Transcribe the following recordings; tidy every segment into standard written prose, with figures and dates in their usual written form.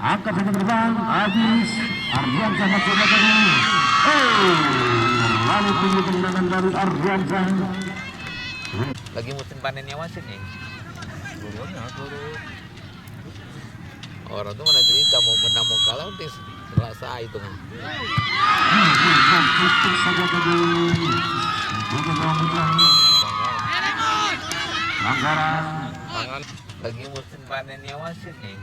Angkat satu terbang, habis. Ardiansyah masuk lagi. Lalu tinggi tendangan dari Ardiansyah. Lagi musim panennya wasit nih. Orang tuh mana cerita mau menang mau kalah udah selesai itu kan. Lagi musim panennya wasit nih.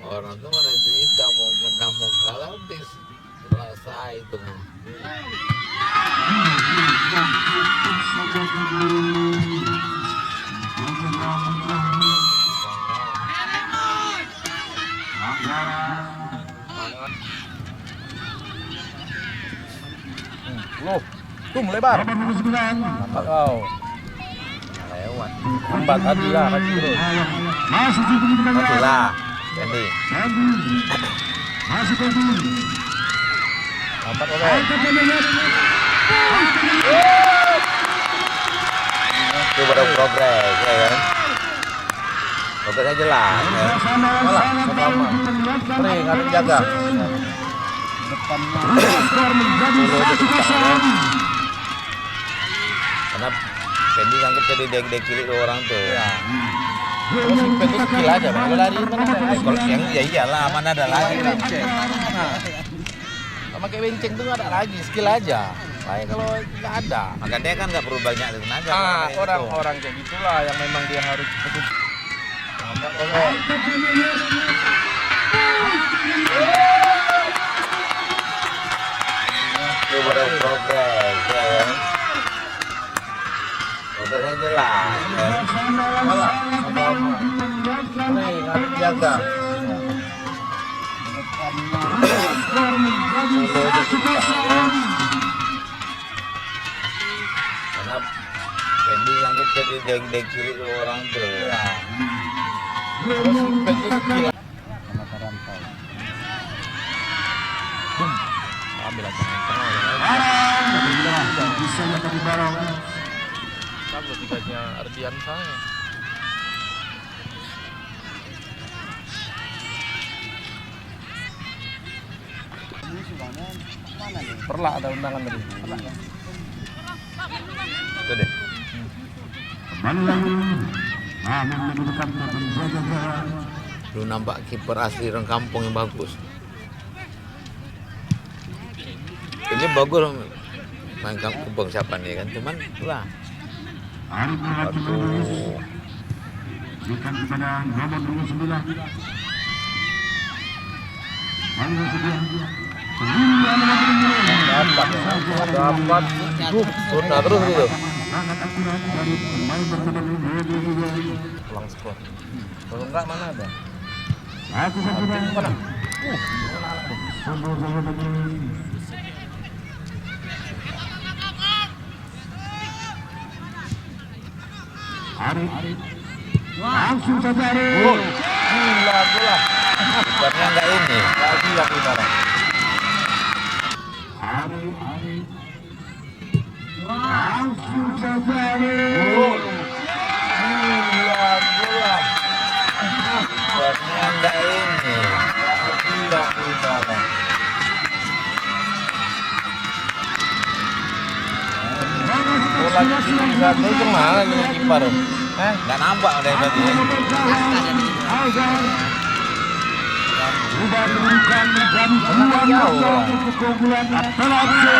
Orang tuh mana cerita mau menang mau kalah udah selesai itu kan. Loh, tuh melebar. Nampak kau. Lewat. Lambat hati lah, kasih terus. Mati lah. Jadi. Masih Fendi. Lambat kau. Itu baru progres ya kan. Progresnya jelas ya. Malah, sama. Sering, harus jaga. Karena Fendi sanggup jadi dek cilik tuh orang tuh. Ya. Kalau simpen itu skill aja, Bang. Kalau lari mana ada lagi. Kalau yang ya iyalah mana ada lagi. Nah, sama kayak benceng tuh nggak ada lagi, skill aja. Lain kalau nggak ada. Maka dia kan nggak perlu banyak tenaga. Orang-orang kayak gitulah yang memang dia harus betul. Nampak kalau Itu baru progres ya kan. Progresnya jelas ya. malah sama. Sering, harus jaga. Karena Fendi sanggup jadi dek cilik tuh orang tuh. Ya. Kalau simpen itu skill. Ambil aja yang tengah ya. Bisa menjadi barang. Sama tiganya Ardian saya. Perlah ada undangan tadi. Perlah ya. Itu deh. Kembali lagi. Namun mendudukan menjaga gawang. Lu nampak kiper asli orang kampung yang bagus. Ini bagus main kampung siapa nih kan, cuman lah. Arif melaki menulis. Berikan kepada nomor 29. Ayo sedia. Dapat. Sudah terus gitu. Sangat akurat dari pemain bertahan ini. Pulang skor. Kalau enggak mana ada? Aku satu Mana? Sungguh-sungguh begini. Arif langsung saja Arif. Gila, gila. Kipernya enggak ini. Lagi yang udara. Arif langsung saja Arif. Gila, gila. Kipernya enggak ini. Gila, udara. Bola bisa tuh kemana nih kiper? Enggak nampak udah tadi. Sudah menunjukkan menjadi peluang untuk keunggulan Atlanta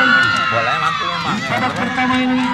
Bolanya mantul memang. babak pertama ini.